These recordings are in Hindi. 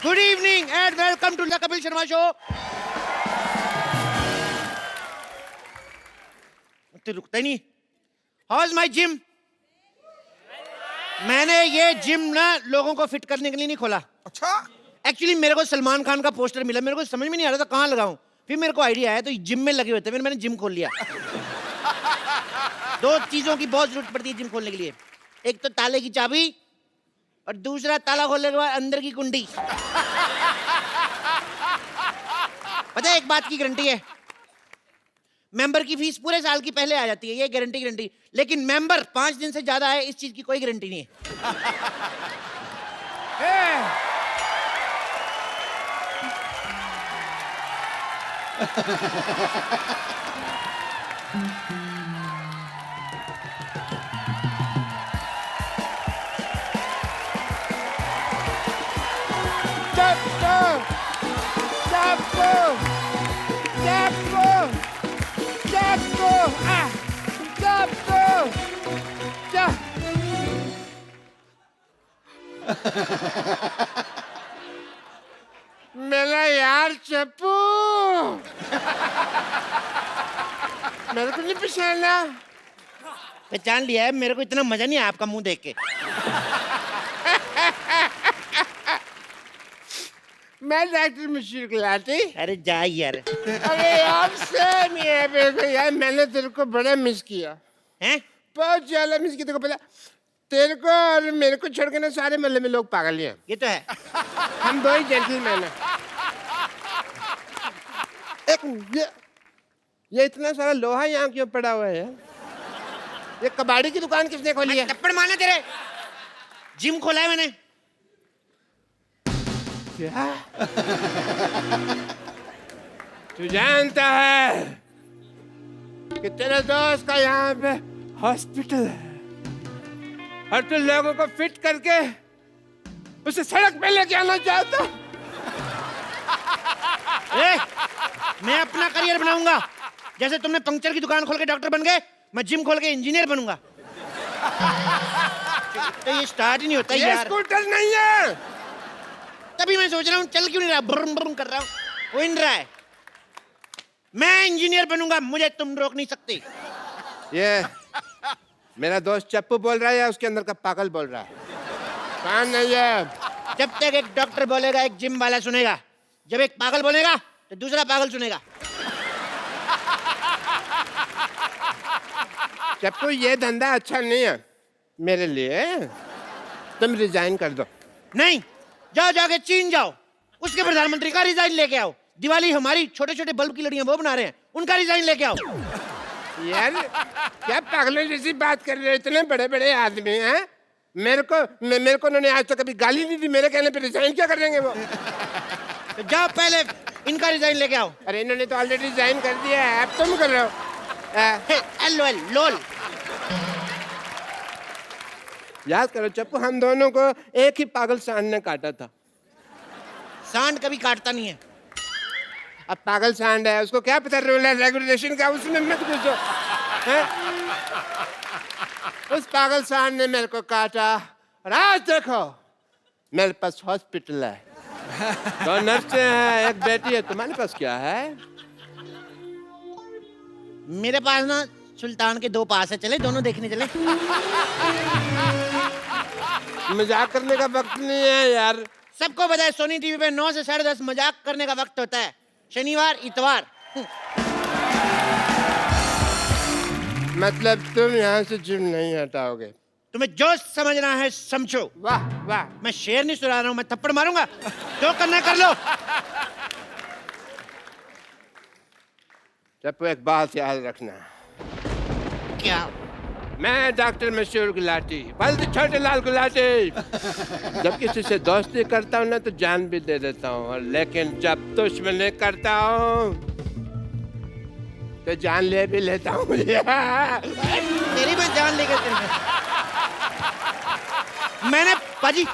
Good evening and welcome to the Kapil Sharma show. तो रुकता ही नहीं। How is my gym? मैंने ये जिम ना लोगों को फिट करने के लिए नहीं खोला। अच्छा, एक्चुअली मेरे को सलमान खान का पोस्टर मिला, मेरे को समझ में नहीं आ रहा था कहाँ लगाऊं। फिर मेरे को आइडिया आया तो जिम में लगे हुए थे, फिर मैंने जिम खोल लिया। दो चीजों की बहुत जरूरत पड़ती है जिम खोलने के लिए, एक तो ताले की चाबी और दूसरा ताला खोलने के बाद अंदर की कुंडी। पता है एक बात की गारंटी है, मेंबर की फीस पूरे साल की पहले आ जाती है, ये गारंटी। लेकिन मेंबर 5 दिन से ज्यादा है, इस चीज की कोई गारंटी नहीं है। मेरा यार चप्पू, मेरे को नहीं पहचाना। पहचान लिया है, मेरे को इतना मजा नहीं आया आपका मुंह देख के। मैं डॉक्टर मशीर गुलाटी। अरे जा यार। अरे यार सेम ही है मेरे को यार, मैंने तेरे को बड़ा मिस किया हैं? बहुत ज्यादा मिस किया। तेरे को पता, तेरे को और मेरे को छोड़ के ना सारे मोहल्ले में लोग पागल ही हैं। ये तो है। हम दो ही जेंटलमैन हैं। एक ये इतना सारा लोहा यहाँ क्यों पड़ा हुआ है? ये कबाड़ी की दुकान किसने खोली है? थप्पड़ मारना तेरे। जिम खोला है मैंने। क्या? तू जानता है कि तेरे दोस्त का यहाँ पे हॉस्पिटल है और तू लोगों को फिट करके उसे सड़क पे लेके आना चाहता? मैं अपना करियर बनाऊंगा। जैसे तुमने पंक्चर की दुकान खोल के डॉक्टर बन गए, मैं जिम खोल के इंजीनियर बनूंगा। तो ये स्टार्ट ही नहीं होता यार। स्कूटर नहीं है। तभी मैं सोच रहा हूँ चल क्यों नहीं रहा, ब्रुम ब्रुम कर रहा हूँ, हो नहीं रहा है। मैं इंजीनियर बनूंगा, मुझे तुम रोक नहीं सकते। ये मेरा दोस्त चप्पू बोल रहा है या उसके अंदर का पागल बोल रहा है? कौन नहीं है? जब तक एक डॉक्टर बोलेगा एक जिम वाला सुनेगा, जब एक पागल बोलेगा तो दूसरा पागल सुनेगा। चप्पू ये धंधा अच्छा नहीं है मेरे लिए, तुम रिजाइन कर दो। नहीं, जाओ जाके चीन जाओ, उसके प्रधानमंत्री का रिजाइन लेके आओ। दिवाली हमारी छोटे छोटे बल्ब की लड़ियां वो बना रहे हैं, उनका रिजाइन लेके आओ। यार क्या पागलों जैसी बात कर रहे हो? इतने बड़े बड़े आदमी हैं, मेरे को उन्होंने आज तक कभी गाली नहीं दी, मेरे कहने पे रिजाइन क्या कर देंगे वो? तो जाओ पहले इनका रिजाइन लेके आओ। अरे इन्होंने तो ऑलरेडी रिजाइन कर दिया है, अब तुम कर रहे हो। LOL लोल। याद करो चप्पू, हम दोनों को एक ही पागल सांड ने काटा था। सांड कभी काटता नहीं है। अब पागल सांड है, उसको क्या पता रूल है रेगुलेशन का, उसमें मत घुसो। उस पागल सांड ने मेरे को काटा और आज देखो मेरे पास हॉस्पिटल है, 2 नर्सें हैं, एक बेटी है। तुम्हारे पास क्या है? मेरे पास ना सुल्तान के 2 पास है, चले दोनों देखने चले। मजाक करने का वक्त नहीं है यार। सबको पता है सोनी टीवी पे 9 से 10:30 मजाक करने का वक्त होता है, शनिवार इतवार। मतलब तुम यहाँ से जिम नहीं हटाओगे? तुम्हें जो समझना है समझो। वाह वाह। मैं शेर नहीं सुना रहा हूँ, मैं थप्पड़ मारूंगा, जो करना है कर लो। चप्पू एक बात याद रखना। क्या? मैं डॉक्टर मशहूर गुलाटी, बल्द छोटे लाल गुलाटी। जब किसी से दोस्ती करता हूँ ना तो जान भी दे देता हूँ, लेकिन जब दुश्मनी करता हूँ तो जान ले भी लेता हूँ। तेरी मैं जान लेकर मैंने पाजी,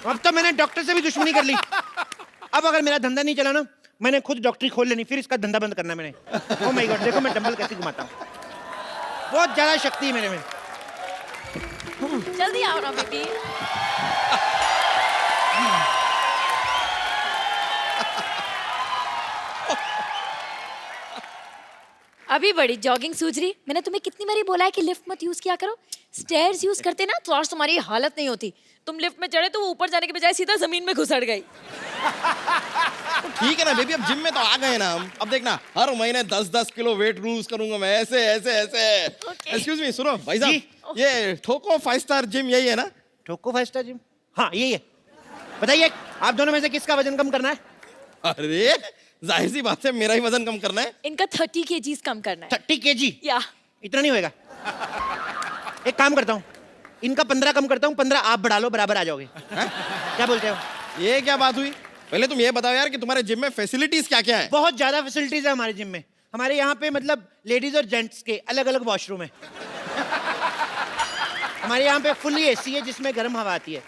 अब तो मैंने डॉक्टर से भी दुश्मनी कर ली। अब अगर मेरा धंधा नहीं चला ना, मैंने खुद डॉक्टरी खोल लेनी, फिर इसका धंधा बंद करना मैंने। ओह माय गॉड, देखो मैं डंबल कैसे घुमाता हूँ, बहुत ज्यादा शक्ति है मेरे में। जल्दी आओ ना बेबी। अभी बड़ी जॉगिंग सूझ रही। मैंने तुम्हें कितनी बारी बोला है कि लिफ्ट मत यूज किया करो। स्टेयर्स यूज करते ना तो आज तुम्हारी हालत नहीं होती। तुम लिफ्ट में चढ़े तो वो ऊपर जाने के बजाय सीधा जमीन में घुसड़ गई। तो ठीक है ना बेबी, अब जिम में तो आ गए ना हम। अब देखना हर महीने 10-10 किलो वेट लूज करूंगा मैं, ऐसे ऐसे ऐसे। Okay. एक्सक्यूज मी, सुनो भाई जी। साहब, ये ठोको 5 स्टार जिम यही है ना? ठोको 5 स्टार जिम, हाँ यही है। बताइए आप दोनों में से किसका वजन कम करना है? अरे जाहिर सी बात है, मेरा ही वजन कम करना है। इनका 30 kgs कम करना है। 30 kg? या इतना नहीं होएगा। एक काम करता हूँ, इनका 15 कम करता हूँ, 15 आप बढ़ा लो, बराबर आ जाओगे। क्या बोलते हो? ये क्या बात हुई? पहले तुम ये बताओ यार कि तुम्हारे जिम में फैसिलिटीज क्या क्या है? बहुत ज्यादा फैसिलिटीज है हमारे जिम में। हमारे यहाँ पे मतलब लेडीज और जेंट्स के अलग अलग वॉशरूम है। हमारे यहाँ पे फुल्ली एसी है जिसमें गर्म हवा आती है।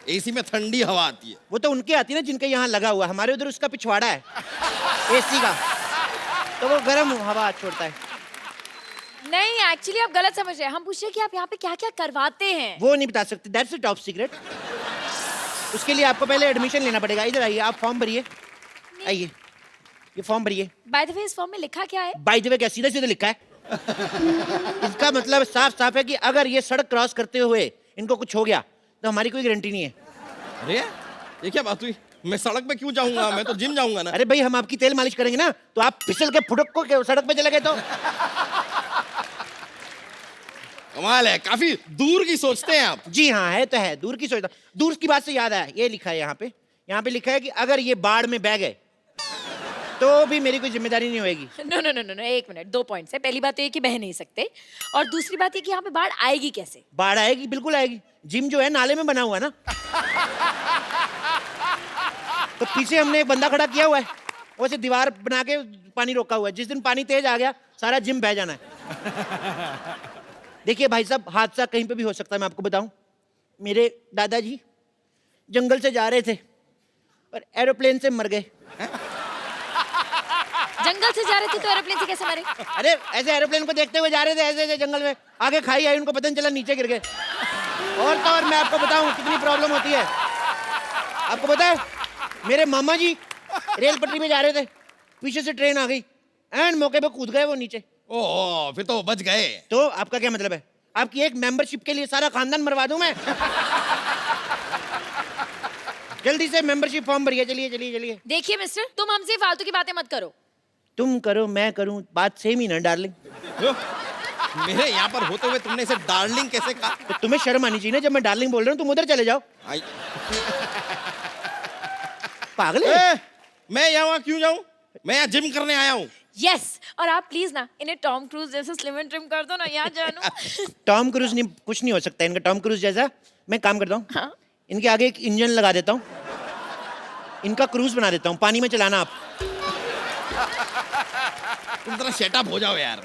एसी में ठंडी हवा आती है। वो तो उनके आती है ना जिनके यहाँ लगा हुआ, हमारे उधर उसका पिछवाड़ा है एसी का, तो वो गर्म हवा छोड़ता है। नहीं, एक्चुअली आप गलत समझ रहे हैं। हम पूछ रहे हैं कि आप यहाँ पे क्या क्या करवाते हैं। वो नहीं बता सकते, दैट्स अ टॉप सीक्रेट। उसके लिए आपको पहले एडमिशन लेना पड़ेगा। इधर आइए, आप फॉर्म भरिए। आइए, ये फॉर्म भरिए। बाय द वे इस फॉर्म में लिखा क्या है? बाय द वे क्या सीधा सीधा लिखा है? इसका मतलब साफ साफ है कि अगर ये सड़क क्रॉस करते हुए इनको कुछ हो गया तो हमारी कोई गारंटी नहीं है। अरे ये क्या बात हुई? मैं सड़क पे क्यों जाऊंगा, मैं तो जिम जाऊंगा ना। अरे भाई हम आपकी तेल मालिश करेंगे ना, तो आप फिसल के फुटक को सड़क पे चले गए तो? कमाल है, काफी दूर की सोचते हैं आप। जी हाँ, है तो है, दूर की सोचता। दूर की बात से याद आया, ये लिखा है यहाँ पे लिखा है कि अगर ये बाढ़ में बह गए तो भी मेरी कोई जिम्मेदारी नहीं होगी। No no no no no, एक मिनट। 2 पॉइंट्स है। पहली बात तो ये कि बह नहीं सकते, और दूसरी बात ये कि यहाँ पे बाढ़ आएगी कैसे? बाढ़ आएगी, बिल्कुल आएगी। जिम जो है नाले में बना हुआ है ना, तो पीछे हमने एक बंदा खड़ा किया हुआ है, वो ऐसे दीवार बना के पानी रोका हुआ है। जिस दिन पानी तेज आ गया सारा जिम बह जाना है। देखिए भाई साहब, हादसा कहीं पे भी हो सकता है। मैं आपको बताऊं, मेरे दादाजी जंगल से जा रहे थे और एरोप्लेन से मर गए। जंगल से जा रहे थे तो एरोप्लेन से कैसे मरे? अरे ऐसे एरोप्लेन को देखते हुए जा रहे थे, ऐसे ऐसे जंगल में, आगे खाई आई, उनको पता नहीं चला, नीचे गिर गए। और तो और मैं आपको बताऊं कितनी प्रॉब्लम होती है। आपको पता है, मेरे मामा जी रेल पटरी में जा रहे थे, पीछे से ट्रेन आ गई, एंड मौके पे कूद गए वो नीचे। ओह, फिर तो बच गए। तो आपका क्या मतलब है? आपकी एक मेंबरशिप के लिए सारा खानदान मरवा दूं मैं? जल्दी से मेंबरशिप फॉर्म भरिए। चलिए चलिए चलिए। देखिए मिस्टर, तुम हमसे फालतू की बातें मत करो। तुम करो मैं करूं, बात सेम ही ना डार्लिंग। मेरे यहाँ पर होते हुए तुमने इसे डार्लिंग कैसे कहा? तो तुम्हें शर्म आनी चाहिए ना, जब मैं डार्लिंग बोल रहा हूँ तुम उधर चले जाओ। पागल है? मैं यहाँ क्यों जाऊँ? मैं यहाँ जिम करने आया हूँ। यस, और आप प्लीज ना इन्हें टॉम क्रूज जैसे स्लिम एंड ट्रिम कर दो ना, यहाँ जानू। टॉम क्रूज नहीं, कुछ नहीं हो सकता इनका टॉम क्रूज जैसा। मैं काम करता हूँ, हाँ? इनके आगे एक इंजन लगा देता हूँ, इनका क्रूज बना देता हूँ, पानी में चलाना आप। तुम जरा सेटअप हो जाओ यार,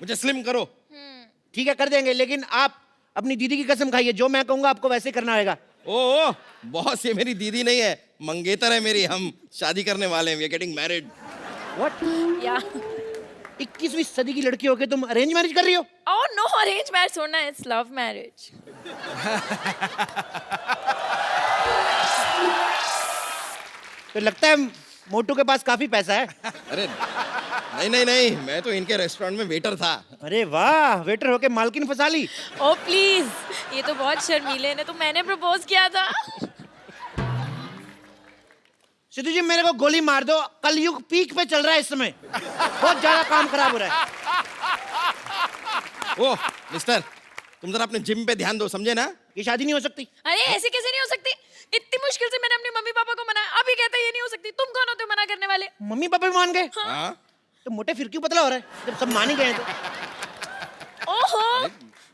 मुझे स्लिम करो। ठीक है कर देंगे, लेकिन आप अपनी दीदी की कसम खाइए, जो मैं कहूँगा आपको वैसे करना होगा। ओह बॉस, ये मेरी दीदी नहीं है, मंगेतर है मेरी। हम शादी करने वाले हैं, we are getting married. What? या 21वीं सदी की लड़की होके तुम अरेंज मैरिज कर रही हो? ओह नो, अरेंज मैरिज छोड़ना, इट्स लव मैरिज। तो लगता है मोटू के पास काफी पैसा है। अरे नहीं नहीं नहीं, मैं तो इनके रेस्टोरेंट में वेटर था। अरे वाह, वेटर होके मालकिन फंसा ली। ओ प्लीज, ये तो बहुत शर्मीले ने, तो मैंने प्रपोज किया था। सिद्धू जी मेरे को गोली मार दो, कलयुग पीक पे चल रहा है इस समय, बहुत ज्यादा काम खराब हो रहा है। ओह मिस्टर, तुम जरा अपने जिम पे ध्यान दो, समझे ना? ये शादी नहीं हो सकती। अरे ऐसे कैसे नहीं हो सकती? इतनी मुश्किल से मैंने अपने मम्मी पापा को मनाया, अभी कहते हैं ये नहीं हो सकती। तुम कौन होते हो मना करने वाले? मम्मी पापा भी मान गए? हाँ? तो मोटे फिर क्यों पतला हो रहा है जब सब मान ही गए हैं तो? ओहो,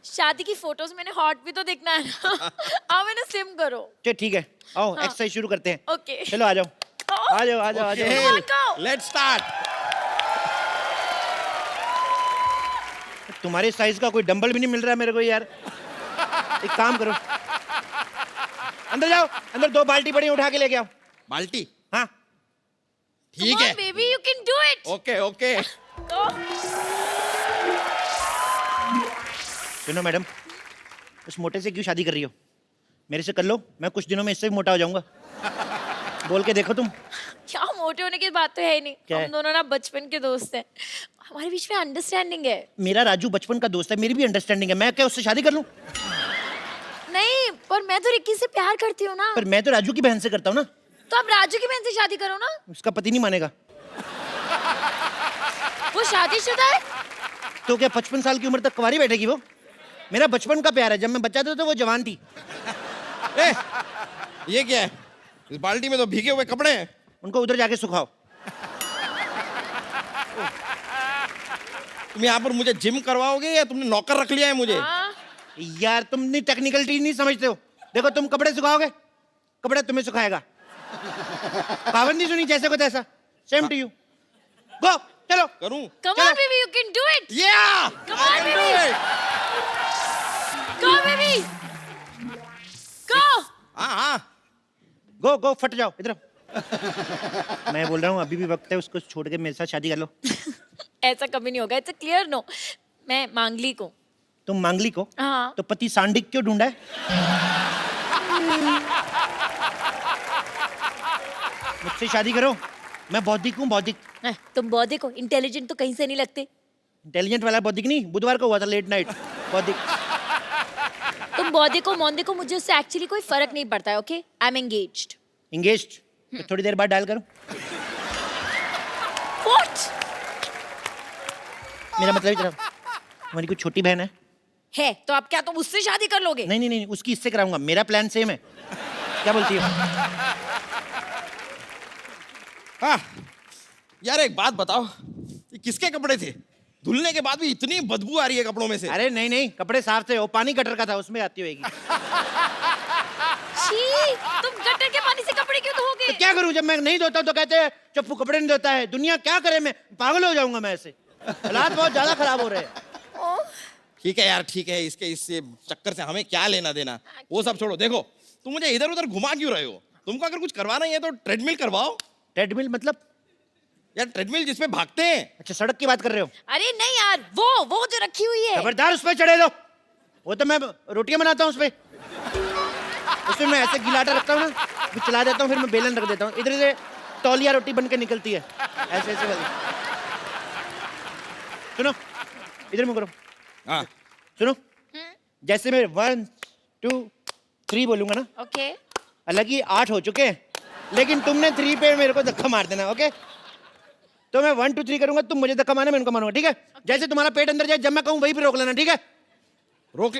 शादी की फोटोज मैंने हॉट भी तो देखना है ना। अब मैंने स्लिम करो। चलो ठीक है, आओ हाँ। एक्सरसाइज शुरू करते हैं। ओके। चलो आ जाओ आ जाओ आ जाओ आ जाओ। Come on, go. Let's start. तुम्हारे साइज का कोई डंबल भी नहीं मिल रहा है मेरे को यार। एक काम करो, अंदर जाओ, अंदर 2 बाल्टी बड़ी उठा के लेके आओ। बाल्टी? हाँ ठीक Come है। on, baby, you can do it. Okay okay. तो सुनो मैडम, उस मोटे से क्यों शादी कर रही हो? मेरे से कर लो, मैं कुछ दिनों में इससे भी मोटा हो जाऊंगा। बोल के देखो तुम। क्या मोटे होने की बात तो है ही नहीं। क्या हम है? दोनों ना बचपन के दोस्त हैं, हमारे बीच में अंडरस्टैंडिंग है। मेरा राजू बचपन का दोस्त है, मेरी भी अंडरस्टैंडिंग है। मैं क्या उससे शादी कर लूं? नहीं, पर मैं तो रिक्की से प्यार करती हूँ ना। पर मैं तो राजू की बहन से करता हूँ ना। तो आप राजू की बहन से शादी करो ना। उसका पति नहीं मानेगा। वो शादीशुदा है। तो क्या 55 साल की उम्र तक कुंवारी बैठेगी वो? मेरा बचपन का प्यार है, जब मैं बच्चा था तो वो जवान थी। ए, ये क्या है? इस बाल्टी में तो भीगे हुए कपड़े हैं। उनको उधर जाके सुखाओ। तुम यहाँ पर मुझे जिम करवाओगे या तुमने नौकर रख लिया है मुझे? हाँ। यार तुम नहीं टेक्निकलिटी नहीं समझते हो। देखो तुम कपड़े सुखाओगे, कपड़ा तुम्हें सुखाएगा। कहावत नहीं सुनी, जैसे को तैसा। Same to you. गो, चलो। करूं? Come on, baby, you can do it. Yeah! Come on, baby. Go, baby. Go. हाँ। गो गो, फट जाओ इधर आओ। मैं बोल रहा हूँ अभी भी वक्त है, उसको छोड़ के मेरे साथ शादी कर लो। ऐसा कभी नहीं होगा। It's a clear no. मैं मांगली को। तुम मांगली को? हाँ। तो पति सांडिक क्यों ढूंढा है? मुझसे शादी करो, मैं बौद्धिक हूँ, बौद्धिक। तुम बौद्धिक हो, इंटेलिजेंट तो कहीं से नहीं लगते। इंटेलिजेंट वाला बौद्धिक नहीं, बुधवार को हुआ था लेट नाइट बौद्धिक। तुम बौद्धिक हो, मौद्धिक हो, मुझे उससे एक्चुअली कोई फर्क नहीं पड़ता है। Okay, I am engaged. Engaged? तो थोड़ी देर बाद डायल करूं। व्हाट? मेरा मतलब इतना, हमारी कोई छोटी बहन है? तो आप क्या तुम उससे शादी कर लोगे? नहीं नहीं नहीं, उसकी इससे कराऊंगा। मेरा प्लान सेम है। क्या बोलती हो? हाँ। यार एक बात बताओ, ये किसके कपड़े थे? धुलने के बाद भी इतनी बदबू आ रही है कपड़ों में से। अरे नहीं नहीं, कपड़े साफ थे, वो पानी गटर का था, उसमें आती होगी। छी, तुम गटर के पानी से कपड़े क्यों धोगे? तो क्या करूं, जब मैं नहीं धोता हूं तो कहते हैं चप्पू कपड़े नहीं धोता है। दुनिया क्या करे, मैं पागल हो जाऊंगा मैं ऐसे। हालात बहुत ज्यादा खराब हो रहे हैं। ठीक है यार, ठीक है, इसके इससे चक्कर से हमें क्या लेना देना, वो सब छोड़ो। देखो तुम मुझे इधर उधर घुमा क्यों रहे हो? तुमको अगर कुछ करवाना ही है तो ट्रेडमिल करवाओ। ट्रेडमिल मतलब? यार ट्रेडमिल जिसपे भागते हैं। अच्छा, सड़क की बात कर रहे हो? अरे नहीं यार, वो जो रखी हुई है। खबरदार उस पर चढ़े दो। वो तो मैं रोटियां बनाता हूँ उस पे। उसमें मैं ऐसे गिलाटा रखता हूँ ना, फिर चला देता हूँ, फिर मैं बेलन रख देता हूँ, इधर से तौलिया रोटी बन के निकलती है, ऐसे ऐसे वाली। सुनो, इधर मुंह करो। हाँ। सुनो, जैसे मैं 1 2 3 बोलूंगा ना, ओके। अलग ही 8 हो चुके हैं, लेकिन तुमने 3 पे मेरे को धक्का मार देना। ओके, तो मैं 1 2 3 करूंगा, तुम मुझे धक्का मारना, मैं उनको मारूंगा। ठीक है? जैसे तुम्हारा पेट अंदर जाए, जब मैं कहूँ वहीं पे रोक लेना। ठीक है? रोक।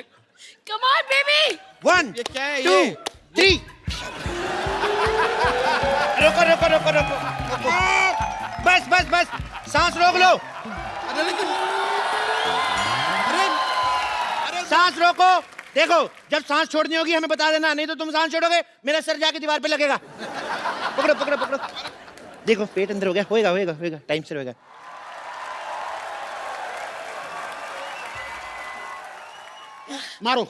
Come on baby. 1 ये क्या है 2 ये? 3। रोको रोको रोको रोको रोको। बस बस बस, सांस रोक लो। अरे लेकिन, अरे सांस रोको। देखो, जब सांस छोड़नी होगी हमें बता देना, नहीं तो तुम सांस छोड़ोगे मेरा सर जाके दीवार पे लगेगा। पकड़ो पकड़ो पकड़ो। देखो पेट अंदर हो गया, होएगा होएगा होएगा, टाइम से होएगा। मारो।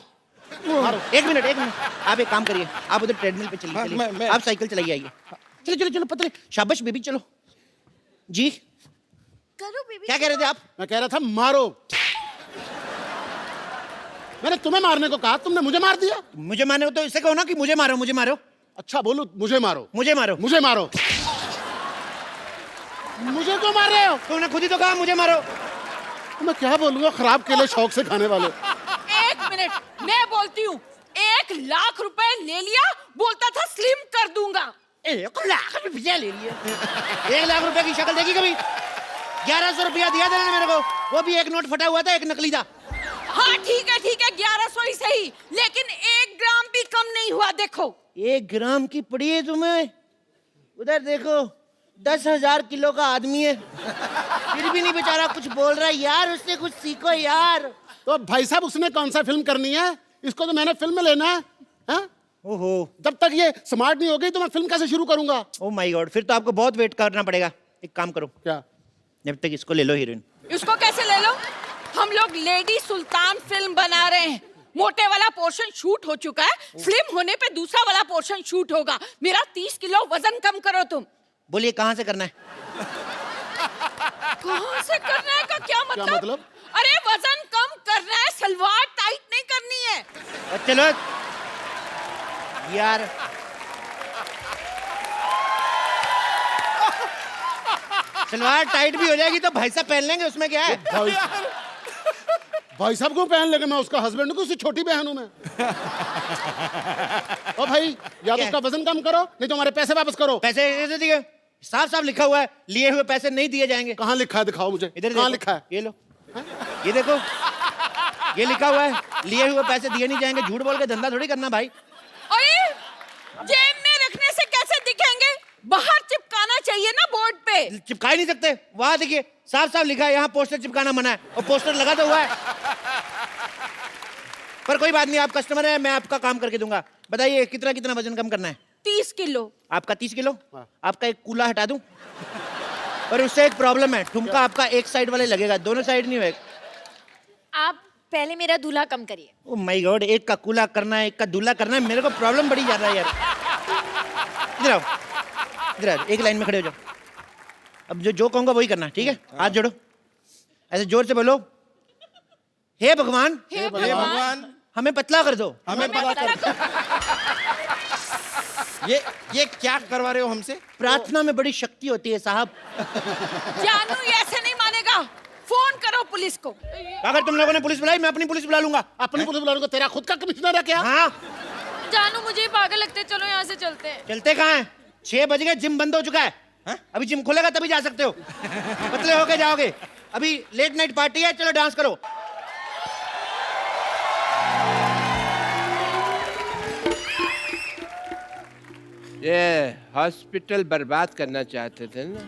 मारो। एक मिनट एक मिनट, आप एक काम करिए, आप उधर ट्रेडमिल पे चलिए। हाँ, चलिए। मैं- आप साइकिल चलाइए, आइए। चलो चलो चलो पतले, शाबाश बेबी, चलो जी। करो बेबी। क्या कह रहे थे आप? मैं कह रहा था मारो। मैंने तुम्हें मारने को कहा, तुमने मुझे मार दिया। मुझे मारो तो इससे कहो ना कि मुझे मारो, मुझे मारो। अच्छा बोलो, मुझे मारो। मुझे मारो। मुझे मारो। मुझे क्यों मार रहे हो? तुमने खुद ही तो कहा मुझे मारो। मैं क्या बोलूंगा, खराब केले शौक से खाने वाले। एक मिनट, मैं बोलती हूँ। 1 लाख रुपए ले लिया, बोलता था स्लिम कर दूंगा। 1 लाख रुपया ले लिया। 1 लाख रुपए की शक्ल देखी कभी? 1100 रुपया दिया था ना मेरे को, वो भी एक नोट फटा हुआ था, एक नकली था। हाँ ठीक है 1100 ही सही, लेकिन 1 ग्राम भी कम नहीं हुआ। देखो 1 ग्राम की पड़ी है तुम्हें? उधर देखो, 10,000 किलो का आदमी है, फिर भी नहीं बेचारा कुछ बोल रहा है। यार उससे कुछ सीखो यार। तो भाई साहब, उसने कौन सा फिल्म करनी है? इसको तो मैंने फिल्म में लेना है, हाँ? ओहो, जब तक ये स्मार्ट नहीं हो गई तो मैं फिल्म कैसे शुरू करूंगा? ओ माय गॉड, फिर तो आपको बहुत वेट करना पड़ेगा। एक काम करो, क्या? जब तक इसको ले लो हीरोइन। इसको कैसे ले लो? हम लोग लेडी सुल्तान फिल्म बना रहे हैं। मोटे वाला पोर्शन शूट हो चुका है, स्लिम होने पे दूसरा वाला पोर्शन शूट होगा। मेरा 30 किलो वजन कम करो तुम। बोलिए कहाँ से करना है? कहाँ से करना है का क्या मतलब? क्या मतलब? अरे वजन कम करना है, सलवार टाइट नहीं करनी है। और चलो यार, सलवार टाइट भी हो जाएगी तो भाई साहब पहन लेंगे, उसमें क्या है? भाई साहब को पहन लेंगे, मैं उसका हस्बैंड हूँ, उससे छोटी बहन हूँ मैं। ओ भाई, या तो क्या? उसका वजन कम करो, नहीं तो हमारे पैसे वापस करो। पैसे ऐसे दिए, साफ साफ लिखा हुआ है, लिए हुए पैसे नहीं दिए जाएंगे। कहाँ लिखा है, दिखाओ मुझे। इधर कहाँ देखो, लिखा है? ये लो, ये देखो, ये लिखा हुआ है, लिए हुए पैसे दिए नहीं जाएंगे। झूठ बोल के धंधा थोड़ी करना भाई। अरे जेब में रखने से कैसे दिखेंगे? बाहर चिपकाना चाहिए ना बोर्ड पे। चिपका ही नहीं सकते, वहां देखिए साफ साफ लिखा है, यहाँ पोस्टर चिपकाना मना है, और पोस्टर लगा तो हुआ है। पर कोई बात नहीं, आप कस्टमर है, मैं आपका काम करके दूंगा। बताइए कितना कितना वजन कम करना है? 30 किलो। आपका 30 किलो? आपका एक कूला हटा दूं? पर उससे एक प्रॉब्लम है, ठुमका आपका एक साइड वाले लगेगा, दोनों साइड नहीं होएगा। आप पहले मेरा दूल्हा कम करिए। ओ माय गॉड, एक का कूला करना है, एक का दूल्हा करना है, मेरे को प्रॉब्लम बड़ी जा रहा है यार। इधर आओ, इधर आओ, एक लाइन में खड़े हो जाओ। अब जो कहूंगा वही करना, ठीक है? हाथ जोड़ो, ऐसे जोर से बोलो, हे भगवान, हे भगवान, हमें पतला कर दो। हमें पता कर। ये क्या करवा रहे हो हमसे? प्रार्थना में बड़ी शक्ति होती है साहब। जानू ये ऐसे नहीं मानेगा, फोन करो पुलिस को। अगर तुम लोगों ने पुलिस बुलाई, मैं अपनी पुलिस बुला लूंगा। अपनी पुलिस बुला लूंगा, तेरा खुद का कमिश्नर है क्या? हाँ, जानू मुझे पागल लगते, चलो यहाँ से चलते हैं। चलते कहाँ हैं? 6 बज गए, जिम बंद हो चुका है। अभी जिम खुलेगा तभी जा सकते हो, पतले होके जाओगे। अभी लेट नाइट पार्टी है, चलो डांस करो। ये हॉस्पिटल बर्बाद करना चाहते थे ना?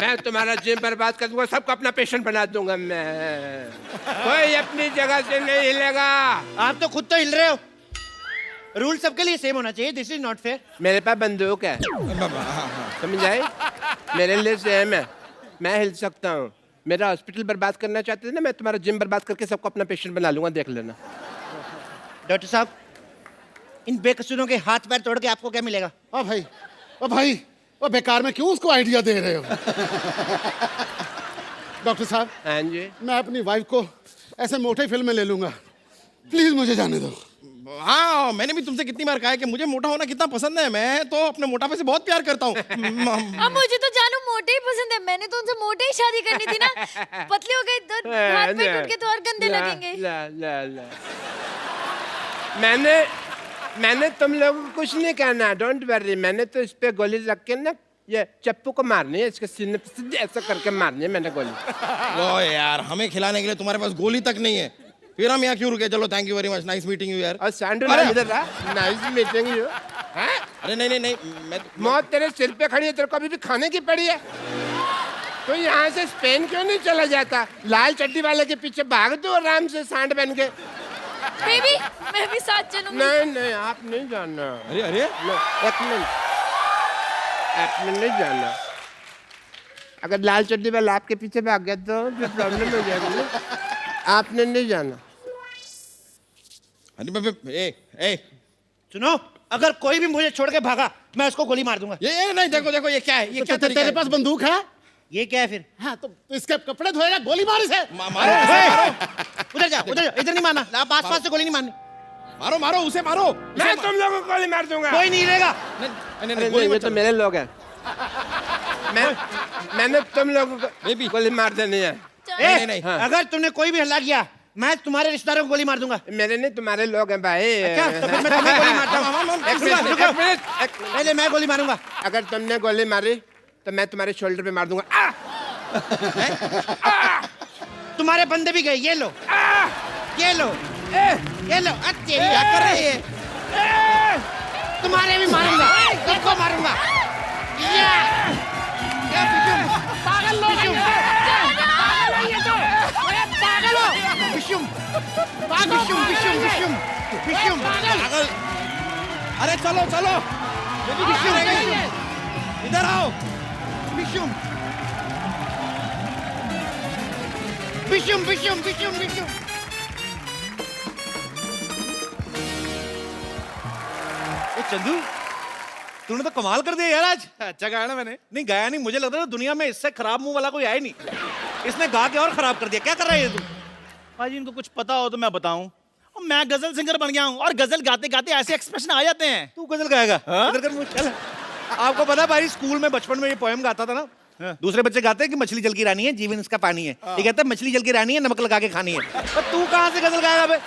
मैं तुम्हारा जिम बर्बाद कर दूंगा, सबको अपना पेशेंट बना दूंगा मैं। कोई अपनी जगह से नहीं हिलेगा। आप तो खुद तो हिल रहे हो। रूल सबके लिए सेम होना चाहिए, दिस इज नॉट फेयर। मेरे पास बंदूक है, समझ आए? मेरे लिए सेम है, मैं हिल सकता हूँ। मेरा हॉस्पिटल बर्बाद करना चाहते थे ना, मैं तुम्हारा जिम बर्बाद करके सबको अपना पेशेंट बना लूंगा, देख लेना। डॉक्टर साहब, इन बेकसूरों के हाथ पैर तोड़ के आपको क्या मिलेगा? ओ भाई, ओ भाई, ओ बेकार में क्यों उसको आइडिया दे रहे हो? डॉक्टर साहब, हाँ जी। मैं अपनी वाइफ को ऐसे मोटे फिल्म में ले लूंगा, प्लीज मुझे जाने दो। हाँ, मैंने भी तुमसे कितनी बार कहा है कि मुझे मोटा होना कितना पसंद है। मैं तो अपने मोटापे से बहुत प्यार करता हूँ। अब मुझे तो जानू मोटे ही पसंद है, मैंने तो उनसे मोटे ही शादी करनी थी ना। पतले हो गए तो हाथ पैर टूट के तो और गंदे लगेंगे। ला। मैंने तुम लोगों को कुछ नहीं कहना, डोंट वरी। मैंने तो इस पे गोली रख के ना, ये चप्पू को मारनी है, इसके सीने पे सीधे ऐसा करके मारनी है मैंने गोली। ओ यार, हमें खिलाने के लिए तुम्हारे पास गोली तक नहीं है, फिर हम यहाँ क्यों रुके? चलो, thank you very much, nice meeting you यार। और सांडू इधर रहा, नाइस मीटिंग यू। अरे नहीं, मैं मौत तेरे सिर पे खड़ी है, तेरे को अभी भी खाने की पड़ी है। तो यहाँ से स्पेन क्यों नहीं चला जाता? लाल चड्डी वाले के पीछे भाग दो आराम से, सांड बन के। बेबी, मैं भी साथ चलूंगी। नहीं, आप नहीं जाना। अरे एक मिनट नहीं जाना। अगर लाल चड्डी वाला आपके पीछे भाग गया तो फिर प्रॉब्लम हो जाएगी ना। आपने नहीं जाना। ए, सुनो, अगर कोई भी मुझे छोड़ के भागा, मैं उसको गोली मार दूंगा। ये नहीं, देखो ये क्या है? ये क्या तरीका तेरे है? पास बंदूक है? ये क्या है फिर? हाँ, तो इसके कपड़े धोएगा, गोली मार इसे। मारो, उधर जाओ, इधर नहीं मारना। आप आसपास से गोली नहीं मारनी। मारो उसे, मारो। मैं तुम लोगों को गोली मार दूंगा। कोई नहीं रहेगा। नहीं, गोली ये मत तो मेरे लोग हैं। मैंने तुम लोगों को बेबी गोली मार देनी है। नहीं। हाँ। अगर तुमने कोई भी हल्ला किया, मैं तुम्हारे रिश्तेदारों को गोली मार दूंगा। मेरे नहीं, तुम्हारे लोग हैं भाई। अच्छा, तो फिर मैं तुम्हें गोली मारता हूँ। एक मिनट। पहले मैं गोली मारूंगा। अगर तुमने गोली मारी तो मैं तुम्हारे शोल्डर पे मार दूंगा। तुम्हारे बंदे भी गए, ये लो, ये लो, ये लो। अच्छे क्या कर रही है? तुम्हारे भी मारूंगा, सबको मारूंगा। पागल लोग हैं ये। पागल हो। विशुम, पागल। अरे चलो, इधर आओ। विशुम। चंदू, तूने तो कमाल कर दिया यार आज। अच्छा गाया ना मैंने। नहीं गाया नहीं, मुझे लगता था दुनिया में इससे खराब मुंह वाला कोई आया नहीं। इसने गा के और खराब कर दिया। क्या कर रहा है ये तू? भाजी इनको कुछ पता हो तो मैं बताऊं, और मैं गजल सिंगर बन गया हूं, और गजल गाते गाते ऐसे एक्सप्रेशन आ जाते हैं। तू गजल गाएगा? हाँ? इधर कर मुंह, चल। आपको पता भाई, स्कूल में बचपन में ये पोएम गाता था ना, दूसरे बच्चे गाते हैं कि मछली जल की रानी है, जीवन इसका पानी है, ये कहता है मछली जल की रानी है, नमक लगा के खानी है। तो तू कहाँ से गजल गाएगा बे?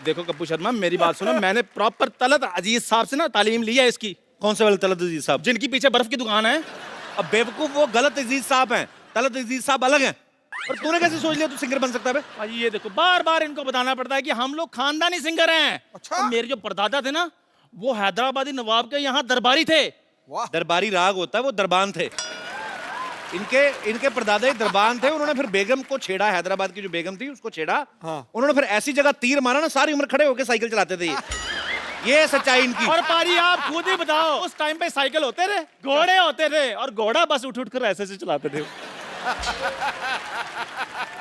देखो कप्पू शर्मा, मेरी बात सुनो, मैंने प्रॉपर तलत अजीज साहब से ना तालीम ली है इसकी। कौन से वाले तलत अजीज साहब? जिनकी पीछे बर्फ की दुकान है। अब बेवकूफ, वो गलत अजीज साहब हैं, तलत अजीज साहब अलग हैं। और तूने कैसे सोच लिया तू सिंगर बन सकता है बे? भाई ये देखो, बार बार इनको बताना पड़ता है कि हम लोग खानदानी सिंगर हैं। अच्छा। मेरे जो परदादा थे ना, वो हैदराबादी नवाब के यहाँ दरबारी थे। दरबारी राग होता है, वो दरबान थे। इनके परदादा ही दरबान थे। उन्होंने फिर बेगम को छेड़ा, हैदराबाद की जो बेगम थी उसको छेड़ा। उन्होंने फिर ऐसी जगह तीर मारा ना, सारी उम्र खड़े होकर साइकिल चलाते थे ये सच्चाई इनकी। और पारी आप खुद ही बताओ, उस टाइम पे साइकिल होते थे, घोड़े होते थे, और घोड़ा बस उठ कर ऐसे से चलाते थे।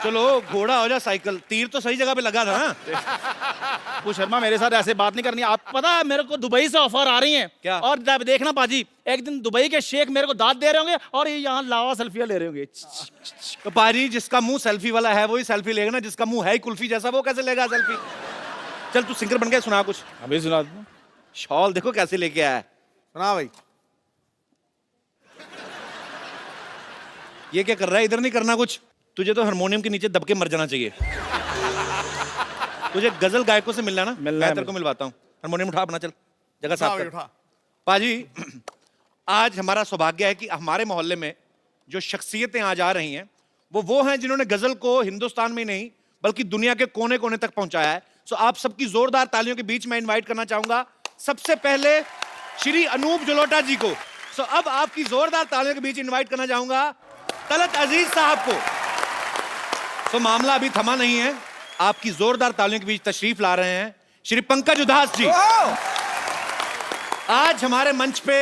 चलो घोड़ा हो जा साइकिल, तीर तो सही जगह पे लगा था ना। कप्पू शर्मा, मेरे साथ ऐसे बात नहीं करनी। आप पता है मेरे को दुबई से ऑफर आ रही हैं। क्या? और जब देखना पाजी, एक दिन दुबई के शेख मेरे को दाद दे रहे होंगे और ये यहाँ लावा सेल्फियां ले रहे होंगे। तो पाजी, जिसका मुंह सेल्फी वाला है वही सेल्फी लेगा ना, जिसका मुंह है ही कुल्फी जैसा वो कैसे लेगा सेल्फी? चल तू सिंगर बन के सुना कुछ। अभी सुना दूं? शॉल देखो कैसे लेके आया है। सुना भाई। ये क्या कर रहा है? इधर नहीं करना कुछ। तुझे तो हारमोनियम के नीचे दब के मर जाना चाहिए। तुझे गजल गायकों से मिलना ना, मैं तेरे को मिलवाता हूँ। हारमोनियम उठा अपना, चल जगह साफ कर। पाजी, आज हमारा सौभाग्य है कि हमारे मोहल्ले में जो शख्सियतें आज आ रही हैं वो हैं जिन्होंने गजल को हिंदुस्तान में नहीं बल्कि दुनिया के कोने कोने तक पहुंचाया है। सो आप सबकी जोरदार तालियों के बीच में इनवाइट करना चाहूंगा सबसे पहले श्री अनूप जलोटा जी को। सो अब आपकी जोरदार तालियों के बीच इनवाइट करना चाहूंगा तलत अजीज साहब को। सो मामला अभी थमा नहीं है, आपकी जोरदार तालियों के बीच तशरीफ ला रहे हैं श्री पंकज उदास जी। आज हमारे मंच पे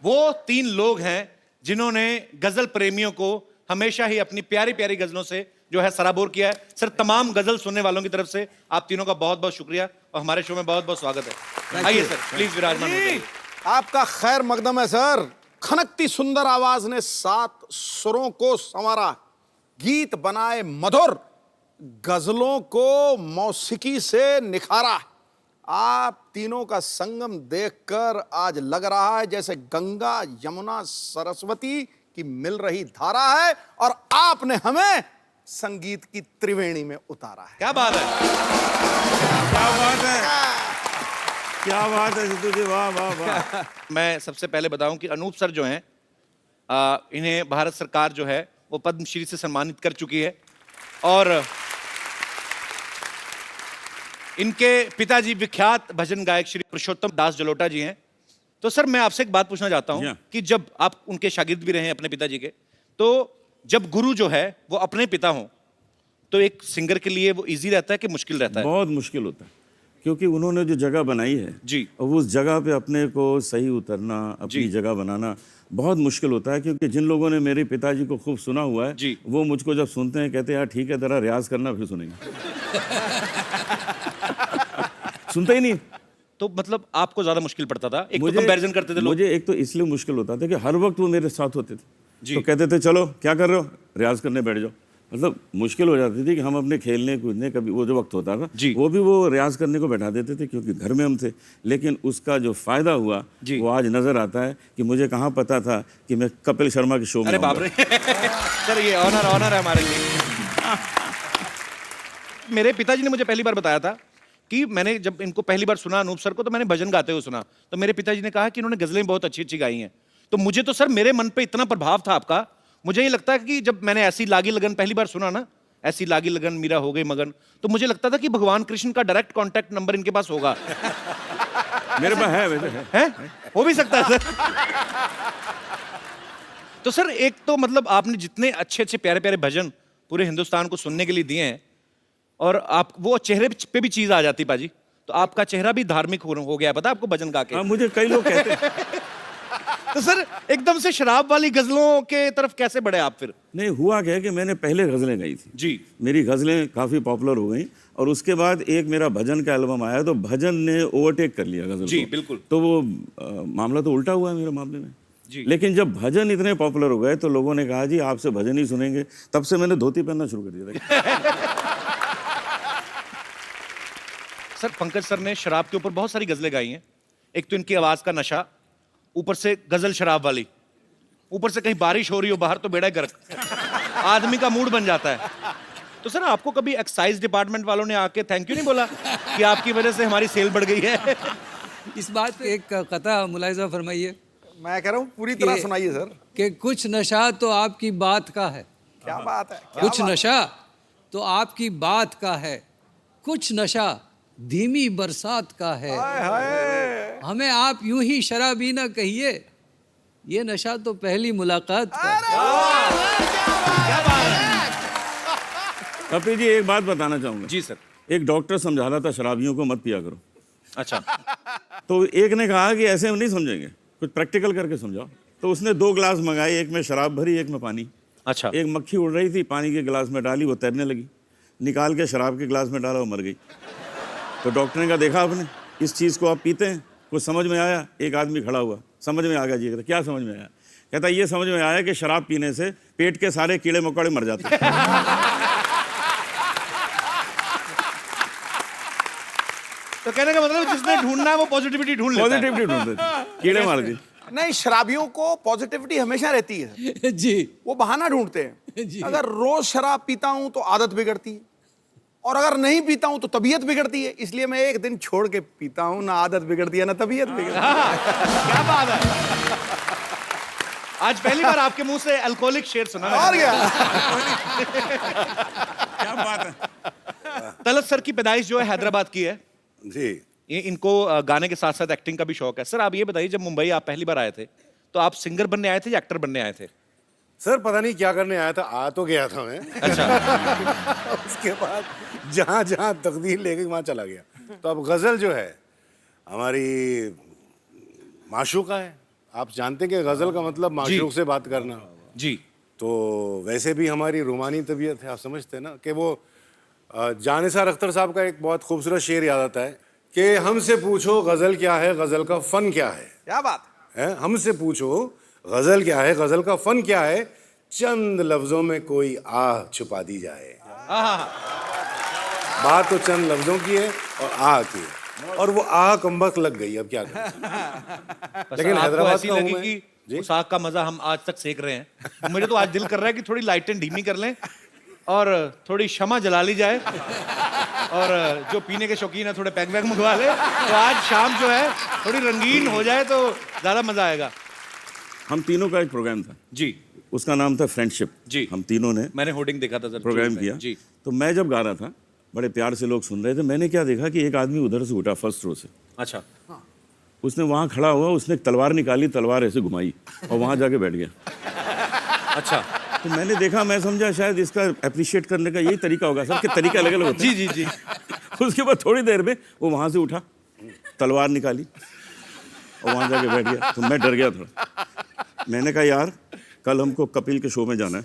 वो 3 लोग हैं जिन्होंने गजल प्रेमियों को हमेशा ही अपनी प्यारी प्यारी गजलों से जो है सराबोर किया है। सर, तमाम गजल सुनने वालों की तरफ से आप तीनों का बहुत बहुत शुक्रिया और हमारे शो में बहुत बहुत स्वागत है। आइए सर, प्लीज विराजमान होइए। आपका खैर मकदम है सर। खनकती सुंदर आवाज ने 7 सुरों को संवारा, गीत बनाए मधुर, गजलों को मौसीकी से निखारा। आप तीनों का संगम देखकर आज लग रहा है जैसे गंगा यमुना सरस्वती की मिल रही धारा है और आपने हमें संगीत की त्रिवेणी में उतारा है। क्या बात है, क्या बात है, क्या बात है सिद्धू जी, वाह वाह वाह। मैं सबसे पहले बताऊं कि अनूप सर जो हैं, इन्हें भारत सरकार जो है वो पद्मश्री से सम्मानित कर चुकी है और इनके पिताजी विख्यात भजन गायक श्री पुरुषोत्तम दास जलोटा जी हैं। तो सर, मैं आपसे एक बात पूछना चाहता हूं कि जब आप उनके शागिर्द भी रहे हैं अपने पिताजी के, तो जब गुरु जो है वो अपने पिता हों तो एक सिंगर के लिए वो इजी रहता है कि मुश्किल रहता है? बहुत मुश्किल होता है, क्योंकि उन्होंने जो जगह बनाई है जी, और उस जगह पे अपने को सही उतरना, अपनी जगह बनाना बहुत मुश्किल होता है। क्योंकि जिन लोगों ने मेरे पिताजी को खूब सुना हुआ है जी, वो मुझको जब सुनते हैं कहते हैं यार ठीक है, जरा रियाज करना फिर सुनेंगे। सुनते ही नहीं। तो मतलब आपको ज्यादा मुश्किल पड़ता था? एक तो कंपैरिजन करते थे लोग। मुझे एक तो इसलिए मुश्किल होता था कि हर वक्त वो मेरे साथ होते थे जी। तो कहते थे चलो क्या कर रहे हो, रियाज करने बैठ जाओ। मतलब मुश्किल हो जाती थी कि हम अपने खेलने कूदने कभी वो जो वक्त होता था जी, वो भी वो रियाज करने को बैठा देते थे क्योंकि घर में हम थे। लेकिन उसका जो फायदा हुआ वो आज नजर आता है कि मुझे कहाँ पता था कि मैं कपिल शर्मा के शो में। अरे बाप रे सर, ये ऑनर है हमारे लिए। मेरे पिताजी ने मुझे पहली बार बताया था कि मैंने जब इनको पहली बार सुना अनूप सर को तो मैंने भजन गाते हुए सुना, तो मेरे पिताजी ने कहा कि इन्होंने गजलें बहुत अच्छी अच्छी गाई हैं। तो मुझे तो सर मेरे मन पे इतना प्रभाव था आपका, मुझे ये लगता है कि जब मैंने ऐसी लागी लगन पहली बार सुना ना, ऐसी लागी लगन मीरा हो गई मगन, तो मुझे लगता था कि भगवान कृष्ण का डायरेक्ट कांटेक्ट नंबर इनके पास होगा। मेरे पास है, वैसे है, हो भी सकता है सर। तो सर, एक तो मतलब आपने जितने अच्छे अच्छे प्यारे प्यारे भजन पूरे हिंदुस्तान को सुनने के लिए दिए हैं और आप वो चेहरे पे भी चीज आ जाती पाजी, तो आपका चेहरा भी धार्मिक हो गया, पता आपको भजन गा के? हाँ, मुझे कई लोग कहते हैं। तो सर एकदम से शराब वाली गजलों के तरफ कैसे बढ़े आप फिर? नहीं, हुआ क्या है कि मैंने पहले गजलें गाई थी जी, मेरी गजलें काफी पॉपुलर हो गई और उसके बाद एक मेरा भजन का एल्बम आया तो भजन ने ओवरटेक कर लिया गजल जी, को। बिल्कुल। तो वो मामला तो उल्टा हुआ है मेरे मामले में जी। लेकिन जब भजन इतने पॉपुलर हो गए तो लोगों ने कहा जी आपसे भजन ही सुनेंगे, तब से मैंने धोती पहनना शुरू कर दिया था। सर पंकज सर ने शराब के ऊपर बहुत सारी गजलें गाई हैं। एक तो इनकी आवाज का नशा, ऊपर से गजल शराब वाली, ऊपर से कहीं बारिश हो रही हो बाहर तो बेड़ा गर्क, आदमी का मूड बन जाता है। तो सर आपको कभी एक्साइज डिपार्टमेंट वालों ने आके थैंक यू नहीं बोला कि आपकी वजह से हमारी सेल बढ़ गई है? इस बात पे एक कथा मुलाहिजा फरमाइए मैं कह रहा हूँ पूरी तरह कि- सुनाइए सर। कि कुछ नशा तो आपकी बात का है, क्या बात है, क्या कुछ बात नशा तो आपकी बात का है, कुछ नशा धीमी बरसात का है। हाय हाय। हमें आप यूं ही शराबी ना कहिए, ये नशा तो पहली मुलाकात का है। कपिल जी एक बात बताना चाहूंगा। जी सर। एक डॉक्टर समझा रहा था शराबियों को मत पिया करो। अच्छा। तो एक ने कहा कि ऐसे हम नहीं समझेंगे, कुछ प्रैक्टिकल करके समझाओ। तो उसने 2 गिलास मंगाए, एक में शराब भरी एक में पानी। अच्छा। एक मक्खी उड़ रही थी, पानी के गिलास में डाली, वो तैरने लगी, निकाल के शराब के गिलास में डाला, वो मर गई। तो डॉक्टर ने कहा देखा आपने, इस चीज़ को आप पीते हैं, कुछ समझ में आया? एक आदमी खड़ा हुआ, समझ में आ गया जी। कहता क्या समझ में आया? कहता ये समझ में आया कि शराब पीने से पेट के सारे कीड़े मकोड़े मर जाते हैं। तो कहने का मतलब जिसने ढूंढना है वो पॉजिटिविटी ढूंढ लेता है। पॉजिटिविटी ढूंढते थे, कीड़े मार दी। नहीं, शराबियों को पॉजिटिविटी हमेशा रहती है। जी वो बहाना ढूंढते जी। हैं। अगर रोज शराब पीता हूं तो आदत बिगड़ती है, और अगर नहीं पीता हूं तो तबीयत बिगड़ती है। इसलिए मैं एक दिन छोड़ के पीता हूं, ना आदत बिगड़ती है ना तबीयत बिगड़ती है। क्या बात है, आज पहली बार आपके मुंह से अल्कोहलिक शेर सुना मैंने। और क्या। क्या बात है। तलत सर की पैदाइश जो है हैदराबाद की है। जी। ये इनको गाने के साथ साथ एक्टिंग का भी शौक है। सर आप ये बताइए, जब मुंबई आप पहली बार आए थे तो आप सिंगर बनने आए थे या एक्टर बनने आए थे? सर पता नहीं क्या करने आया था, आ तो गया था मैं। अच्छा। उसके बाद जहाँ जहाँ तकदीर ले गई वहाँ चला गया। तो अब गजल जो है हमारी माशूका है। आप जानते हैं कि गजल का मतलब माशूक से बात करना। जी। तो वैसे भी हमारी रूमानी तबीयत है, आप समझते हैं ना कि वो जानिसार अख्तर साहब का एक बहुत खूबसूरत शेर याद आता है कि हमसे पूछो गजल क्या है, गजल का फन क्या है। क्या बात है, हमसे पूछो गजल क्या है, गजल का फन क्या है, चंद लफ्जों में कोई आह छुपा दी जाए। बात तो चंद लफ्जों की है और आह की है, और वो आह कमबख्त लग गई। अब क्या करें। लेकिन हैदराबाद ऐसी का हूं लगी मैं। कि उस आग का मजा हम आज तक सेक रहे हैं। मुझे तो आज दिल कर रहा है कि थोड़ी लाइटें धीमी कर लें और थोड़ी शमा जला ली जाए, और जो पीने के शौकीन है थोड़े पैक वैक मंगवा ले, तो आज शाम जो है थोड़ी रंगीन हो जाए तो ज्यादा मजा आएगा। हम तीनों का एक प्रोग्राम था जी। उसका नाम था फ्रेंडशिप। जी। हम तीनों ने मैंने होर्डिंग देखा था सर, प्रोग्राम किया। जी। तो मैं जब गा रहा था, बड़े प्यार से लोग सुन रहे थे, मैंने क्या देखा कि एक आदमी उधर से उठा फर्स्ट रो से। अच्छा। उसने वहां खड़ा हुआ, उसने एक तलवार निकाली, तलवार ऐसे घुमाई और वहां जाके बैठ गया। अच्छा। तो मैंने देखा, मैं समझा शायद इसका अप्रिशिएट करने का यही तरीका होगा सर, कि तरीका अलग अलग होता है। जी जी जी। उसके बाद थोड़ी देर में वो वहां से उठा, तलवार निकाली और वहां जाके बैठ गया। तो मैं डर गया थोड़ा। मैंने कहा यार कल हमको कपिल के शो में जाना है,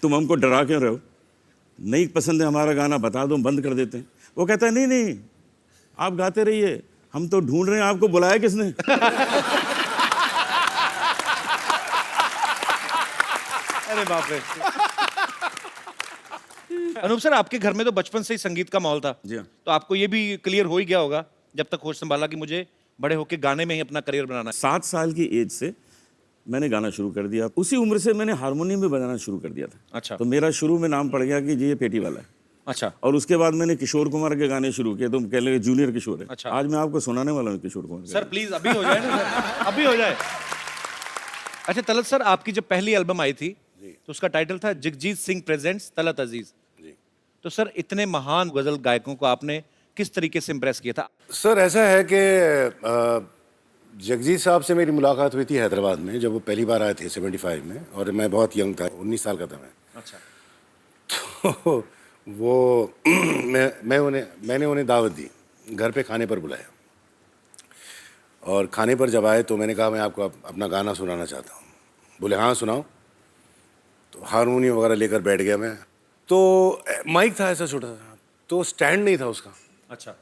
तुम हमको डरा क्यों रहे हो? नहीं पसंद है हमारा गाना, बता दो, बंद कर देते हैं। वो कहता है नहीं नहीं आप गाते रहिए, हम तो ढूंढ रहे हैं आपको, बुलाया किसने? अरे बाप रे। अनूप सर आपके घर में तो बचपन से ही संगीत का माहौल था। जी हाँ। तो आपको ये भी क्लियर हो ही गया होगा जब तक होश संभाला कि मुझे बड़े होके गाने में ही अपना करियर बनाना है। 7 साल की एज से मैंने गाना शुरू कर दिया। उसी उम्र से मैंने हारमोनियम भी बजाना शुरू कर दिया था। अच्छा। तो मेरा शुरू में नाम पड़ गया कि जी ये पेटी वाला है। अच्छा। और उसके बाद मैंने किशोर कुमार के गाने शुरू किए, तुम कह लेंगे जूनियर किशोर है। अच्छा। आज मैं आपको सुनाने वाला हूँ किशोर कुमार के सर प्लीज अभी हो जाए ना सर, अभी हो जाए। अच्छा तलत सर, आपकी जब पहली एल्बम आई थी तो उसका टाइटल था जगजीत सिंह प्रेजेंट्स तलत अजीज। तो सर इतने महान गजल गायकों को आपने किस तरीके से इम्प्रेस किया था? सर ऐसा है कि जगजीत साहब से मेरी मुलाकात हुई थी हैदराबाद में, जब वो पहली बार आए थे 75 में, और मैं बहुत यंग था, 19 साल का था मैं। अच्छा। तो वो मैंने उन्हें दावत दी, घर पे खाने पर बुलाया, और खाने पर जब आए तो मैंने कहा मैं आपको अपना गाना सुनाना चाहता हूँ। बोले हाँ सुनाओ। तो हारमोनियम वगैरह लेकर बैठ गया मैं। तो माइक था ऐसा छोटा सा, तो स्टैंड नहीं था उसका। अच्छा।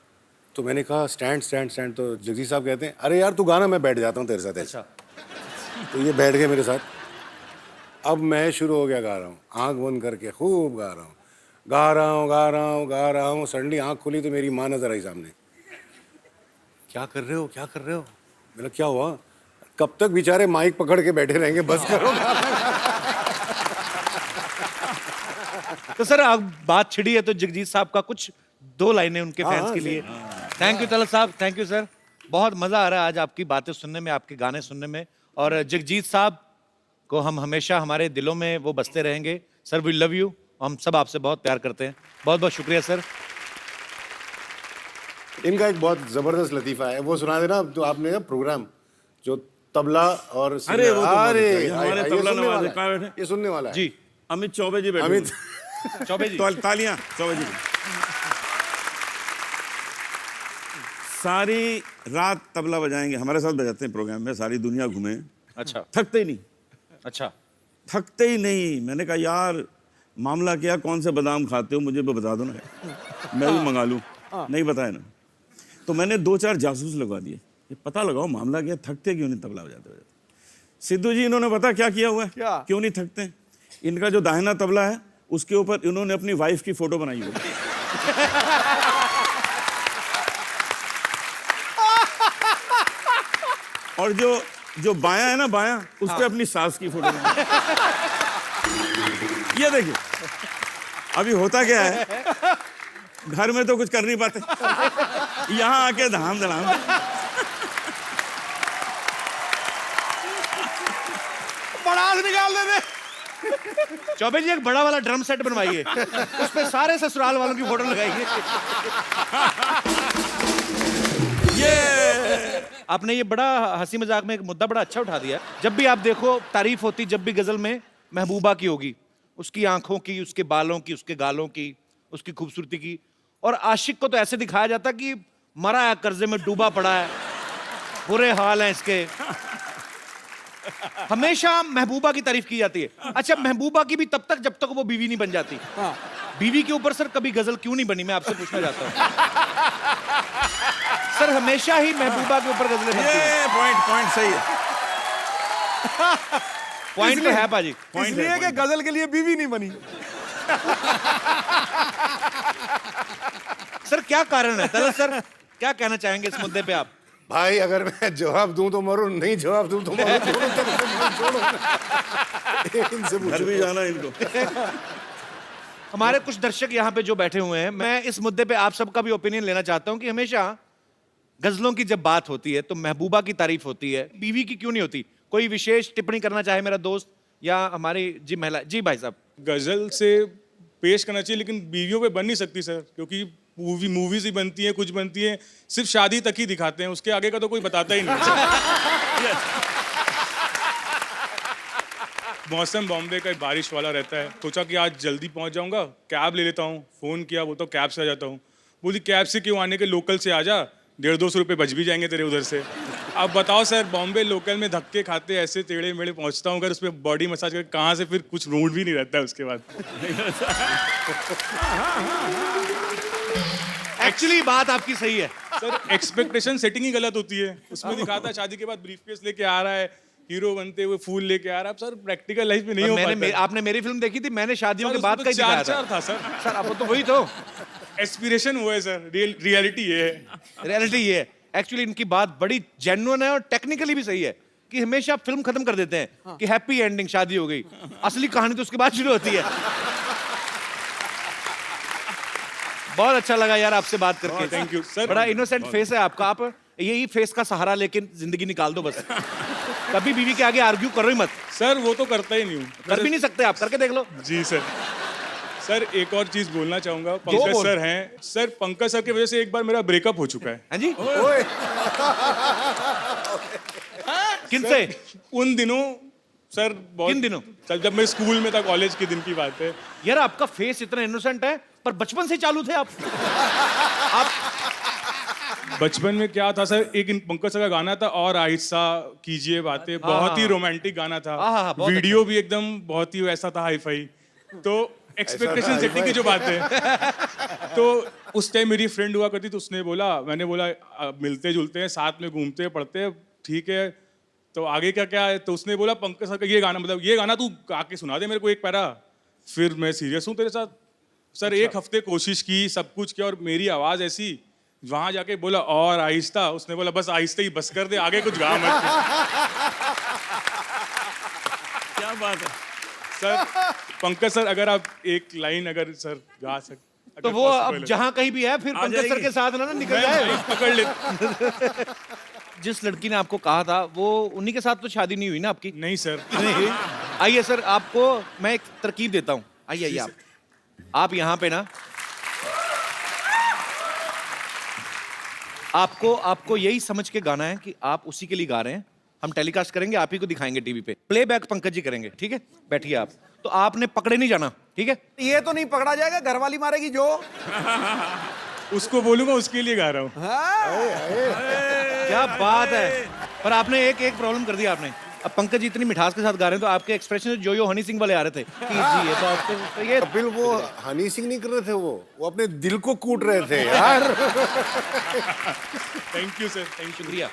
तो मैंने कहा स्टैंड स्टैंड स्टैंड। तो जगजीत साहब कहते हैं अरे यार तू गाना, मैं बैठ जाता हूँ तेरे साथ ऐसा। तो ये बैठ गए मेरे साथ। अब मैं शुरू हो गया, गा रहा हूँ, आँख बंद करके खूब गा रहा हूँ, गा रहा हूँ गा रहा हूँ गा रहा हूँ। सडनली आँख खुली तो मेरी माँ नजर आई सामने। क्या कर रहे हो, क्या कर रहे हो? मैंने क्या हुआ? कब तक बेचारे माइक पकड़ के बैठे रहेंगे, बस करो। तो सर अब बात छिड़ी है तो जगजीत साहब का कुछ 2 लाइनें उनके फैंस के लिए। थैंक यू तलत साहब, थैंक यू सर। बहुत मजा आ रहा है आज आपकी बातें सुनने में, आपके गाने सुनने में, और जगजीत साहब को हम हमेशा हमारे दिलों में वो बसते रहेंगे। सर वी लव यू, हम सब आपसे बहुत प्यार करते हैं। बहुत बहुत शुक्रिया सर। इनका एक बहुत जबरदस्त लतीफा है, वो सुना देना तो आपने ना प्रोग्राम जो तबला और अरे वो तो अरे मत बताइए, हमारे ये तबला सुनने नवाज वाला कहाँ है, बैठे? ये सुनने वाला है जी अमित चौबे जी बैठे अमित हुए। चौबे जी तालियां चौबे जी। सारी रात तबला बजाएंगे, हमारे साथ बजाते हैं प्रोग्राम में, सारी दुनिया घूमे, अच्छा थकते ही नहीं, अच्छा। थकते ही नहीं। मैंने कहा यार मामला क्या, कौन से बादाम खाते हो, मुझे भी बता दो ना, मैं भी मंगा लूं। नहीं बताया ना, तो मैंने 2-4 जासूस लगवा दिए, ये पता लगाओ मामला क्या, थकते क्यों नहीं तबला बजाते। सिद्धू जी इन्होंने पता क्या किया हुआ है, क्यों नहीं थकते। इनका जो दाहिना तबला है उसके ऊपर इन्होंने अपनी वाइफ की फोटो बनाई हुई है। और जो बायां है ना, बायां उस पे अपनी सास की फोटो बनाई। ये देखिए अभी होता क्या है, घर में तो कुछ कर नहीं पाते, यहाँ आके धाम धड़ाम। बड़ास निकाल देते। चौबे जी एक बड़ा वाला ड्रम सेट बनवाइए, उस पे सारे ससुराल वालों की फोटो लगाइए। ये आपने ये बड़ा हंसी मजाक में एक मुद्दा बड़ा अच्छा उठा दिया। जब भी आप देखो तारीफ होती, जब भी गजल में महबूबा की होगी, उसकी आंखों की, उसके बालों की, उसके गालों की, उसकी खूबसूरती की, और आशिक को तो ऐसे दिखाया जाता कि मरा है, कर्जे में डूबा पड़ा है, बुरे हाल हैं इसके। हमेशा महबूबा की तारीफ की जाती है। अच्छा, महबूबा की भी तब तक जब तक वो बीवी नहीं बन जाती। बीवी के ऊपर सर कभी गजल क्यों नहीं बनी, मैं आपसे पूछना चाहता हूं। सर हमेशा ही महबूबा के ऊपर गजलें बनती हैं। ये पॉइंट सही है। पॉइंट तो है पाजी, पॉइंट इसलिए कि गजल के लिए बीवी नहीं बनी। सर क्या कारण है तलत सर, क्या कहना चाहेंगे इस मुद्दे पे आप। भाई अगर मैं जवाब दूं तो मरूं, नहीं जवाब दूं तो मरूं, दोनों तरफ से छोड़ो। इनसे घर पूछो। भी जाना इनको। हमारे कुछ दर्शक यहाँ पे जो बैठे हुए हैं, मैं इस मुद्दे पे आप सबका भी ओपिनियन लेना चाहता हूँ कि हमेशा गजलों की जब बात होती है तो महबूबा की तारीफ होती है, बीवी की क्यों नहीं होती। कोई विशेष टिप्पणी करना चाहे मेरा दोस्त या हमारी जी महिला। जी भाई साहब। गजल से पेश करना चाहिए, लेकिन बीवियों पे बन नहीं सकती सर, क्योंकि मूवीज ही बनती हैं, कुछ बनती हैं, सिर्फ शादी तक ही दिखाते हैं, उसके आगे का तो कोई बताता ही नहीं। मौसम बॉम्बे का बारिश वाला रहता है, सोचा कि आज जल्दी पहुंच जाऊंगा, कैब ले लेता हूँ, फोन किया, वो तो कैब से आ जाता हूँ। बोली कैब से क्यों, आने के लोकल से आ जा, 150-200 रुपये बच भी जाएंगे तेरे उधर से। अब बताओ सर, बॉम्बे लोकल में धक्के खाते ऐसे टेढ़े मेढ़े पहुंचता हूँ, अगर उस पर बॉडी मसाज करके कहाँ से फिर कुछ मूड भी नहीं रहता है उसके बाद। एक्चुअली बात आपकी सही है सर, एक्सपेक्टेशन सेटिंग ही गलत होती है। उसमें दिखाता है शादी के बाद ब्रीफकेस लेके आ रहा है, हीरो बनते हुए फूल लेके आ रहा है। सर प्रैक्टिकल लाइफ में नहीं हो पाता। आपने मेरी फिल्म देखी थी, मैंने शादियों के सर, बाद उसमें का ही दिखाया चार था सर। सर अब तो वही तो एस्पिरेशन वो है सर, रियलिटी ये है। रियलिटी ये है। एक्चुअली इनकी बात बड़ी जेन्युइन है और टेक्निकली भी सही है कि हमेशा फिल्म खत्म कर देते हैं कि हैप्पी एंडिंग, शादी हो गई। असली कहानी तो उसके बाद शुरू होती है। बहुत अच्छा लगा यार आपसे बात करके। Thank you sir. बड़ा इनोसेंट फेस है आपका, आप यही फेस का सहारा लेके जिंदगी निकाल दो बस। कभी बीवी के आगे आर्ग्यू करो ही मत। सर वो तो करता ही नहीं हूँ। कर भी नहीं सकते आप, करके देख लो। जी सर। सर एक और चीज बोलना चाहूंगा, पंकज सर हैं सर, पंकज सर की वजह से एक बार मेरा ब्रेकअप हो चुका है। हाँ जी। किनसे? उन दिनों सर, किन दिनों? सर जब मैं स्कूल में था, कॉलेज के दिन की बात है। यार आपका फेस इतना इनोसेंट है, पर बचपन से चालू थे आप। बचपन में क्या था सर, एक पंकज सर का गाना था, और आहिस्ता कीजिए बातें, बहुत ही रोमांटिक गाना था। वीडियो भी एकदम बहुत ही वैसा था, हाई फाई। तो एक्सपेक्टेशन सेटिंग की जो बात है, तो उस टाइम मेरी फ्रेंड हुआ करती, तो उसने बोला, मैंने बोला मिलते जुलते हैं, साथ में घूमते हैं, पढ़ते हैं, ठीक है, तो आगे क्या क्या है। तो उसने बोला पंकज सर का ये गाना, मतलब ये गाना तू आके सुना दे मेरे को एक पैरा। फिर मैं सीरियस हूँ तेरे साथ सर। अच्छा। 1 हफ्ते कोशिश की, सब कुछ किया, और मेरी आवाज़ ऐसी, वहाँ जाके बोला और आहिस्ता, उसने बोला बस आहिस्ता ही बस कर दे, आगे कुछ गा मत। क्या बात है। सर पंकज सर अगर आप एक लाइन अगर सर गा सकते तो वो अब जहां कहीं भी है फिर पंकज सर के साथ ना निकल जाए। पकड़ ले। जिस लड़की ने आपको कहा था वो उन्हीं के साथ तो शादी नहीं हुई ना आपकी? नहीं सर। नहीं। आइए सर, आपको मैं एक तरकीब देता हूँ। आइए आइए आप यहाँ पे ना आपको यही समझ के गाना है कि आप उसी के लिए गा रहे हैं। हम टेलीकास्ट करेंगे, आप ही को दिखाएंगे टीवी पे, प्लेबैक पंकज जी करेंगे, ठीक है? बैठिए आप। तो आपने पकड़े नहीं जाना, ठीक है? ये तो नहीं पकड़ा जाएगा, घरवाली मारेगी जो। उसको बोलूंगा, उसके लिए गा रहा हूँ। क्या बात है। पर आपने एक प्रॉब्लम कर दिया आपने। अब पंकज जी इतनी मिठास के साथ गा रहे हैं तो आपके एक्सप्रेशन जो यो हनी सिंह वाले आ रहे थे कि जी ये तो आपके तो ये कपिल वो हनी सिंह नहीं कर रहे थे, वो अपने दिल को कूट रहे थे यार। Thank you sir, thank you. शुक्रिया।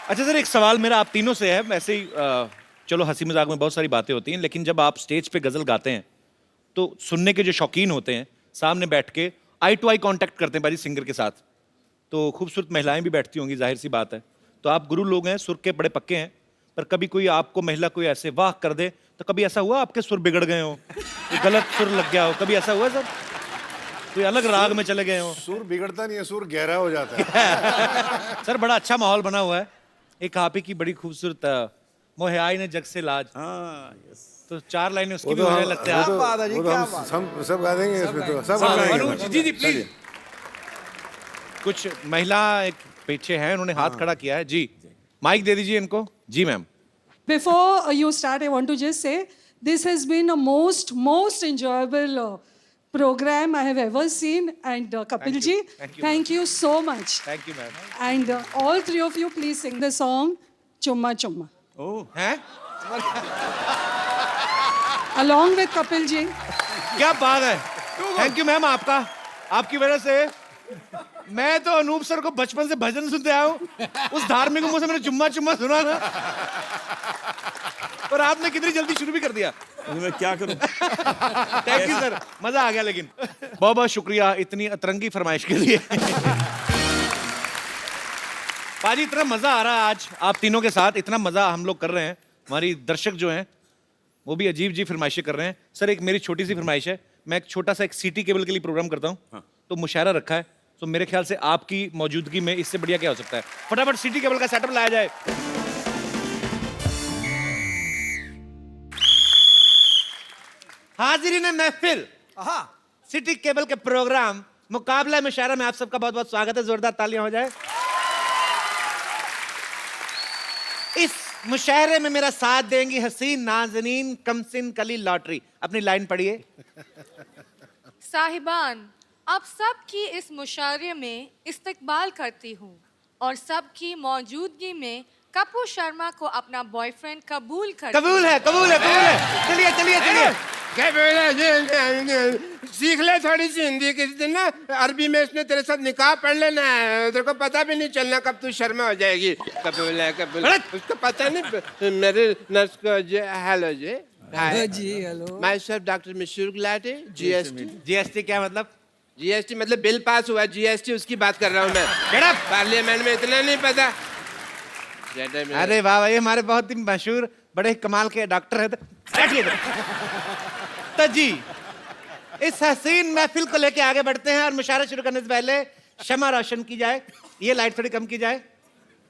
अच्छा सर, एक सवाल मेरा आप तीनों से है। वैसे ही चलो हंसी मजाक में बहुत सारी बातें होती हैं, लेकिन जब आप स्टेज पे गजल गाते हैं तो सुनने के जो शौकीन होते हैं सामने बैठ के आई टू आई कांटेक्ट करते हैं बारी सिंगर के साथ, तो खूबसूरत महिलाएं भी बैठती होंगी, जाहिर सी बात है। तो आप गुरु लोग हैं, सुर के बड़े पक्के हैं, पर कभी कोई आपको महिला कोई ऐसे वाह कर दे तो कभी ऐसा हुआ आपके सुर बिगड़ गए हो, गलत सुर लग गया हो, कभी ऐसा हुआ सर? कोई अलग राग में चले गए हो? सुर बिगड़ता नहीं है, सुर गहरा हो जाता है। सर बड़ा अच्छा माहौल बना हुआ है। एक आप ही की बड़ी खूबसूरत मोहे आई ने जग से लाज, तो 4 लाइनें उसकी भी मुझे लगता है। वो तो हम सब गा देंगे इसमें, तो सब गाएंगे। जी जी प्लीज। कुछ महिला एक पीछे हैं, उन्होंने हाथ खड़ा किया है। जी माइक दे दीजिए इनको। जी ma'am. Before you start, I want to just say this has been a most enjoyable program I have ever seen, and Kapil ji, thank you so much. Thank you ma'am. And all three of you, please sing the song Chumma Chumma. Oh, हैं? Along with Kapil ji. क्या बात है। थैंक यू मैम, आपकी वजह से मैं तो अनूप सर को बचपन से भजन सुनते आया हूँ। उस धार्मिक मुंह से मैंने चुम्मा चुम्मा सुना ना, और आपने कितनी जल्दी शुरू भी कर दिया। मैं क्या करूं? थैंक यू सर, मजा आ गया। लेकिन बहुत बहुत शुक्रिया इतनी अतरंगी फरमाइश के लिए। पाजी इतना मजा आ रहा है आज आप तीनों के साथ, इतना मजा हम लोग कर रहे हैं। हमारी दर्शक जो हैं वो भी अजीब जी फरमाइशें कर रहे हैं। सर एक मेरी छोटी सी फरमाइश है, मैं एक छोटा सा एक सिटी केबल के लिए प्रोग्राम करता हूँ, तो मुशायरा रखा है, तो मेरे ख्याल से आपकी मौजूदगी में इससे बढ़िया क्या हो सकता है। फटाफट सिटी केबल का सेटअप लाया जाए। हाजिरीन महफिल, सिटी केबल के प्रोग्राम मुकाबला मुशायरा में आप सबका बहुत बहुत स्वागत है। जोरदार तालियां हो जाए। इस मुशायरे में मेरा साथ देंगी हसीन नाज़नीन कमसिन कली लॉटरी। अपनी लाइन पढ़िए। साहिबान, आप सबकी इस मुशायरे में इस्तकबाल करती हूँ और सबकी मौजूदगी में कपूर शर्मा को अपना बॉयफ्रेंड कबूल कर। कबूल है। चलिए चलिए चलिए। सीख ले थोड़ी सी हिंदी, किसी दिन ना अरबी में इसने तेरे साथ निकाह पढ़ लेना है, तेरे को पता भी नहीं चलना कब तू शर्मा हो जाएगी। कबूल है उसको पता नहीं। मेरे नर्स को हेलो जी। Hello. Myself doctor Mashoor Gulati. GST क्या मतलब? जीएसटी मतलब बिल पास हुआ, जीएसटी उसकी बात कर रहा हूँ मैं। पार्लियामेंट में इतना नहीं पता। अरे वाह, ये हमारे बहुत ही मशहूर बड़े कमाल के डॉक्टर है। तो जी इस हसीन महफिल को लेके आगे बढ़ते हैं और मुशायरा शुरू करने से पहले शमा रोशन की जाए। ये लाइट थोड़ी कम की जाए,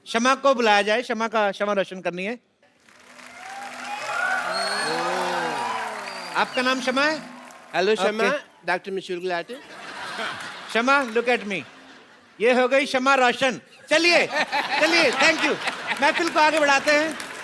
शमा को बुलाया जाए, शमा रोशन करनी है। आपका नाम शमा है? Hello Shama, doctor Mashoor Gulati. Shama look at me, ये हो गई शमा रोशन। चलिए थैंक यू। महफिल को आगे बढ़ाते हैं।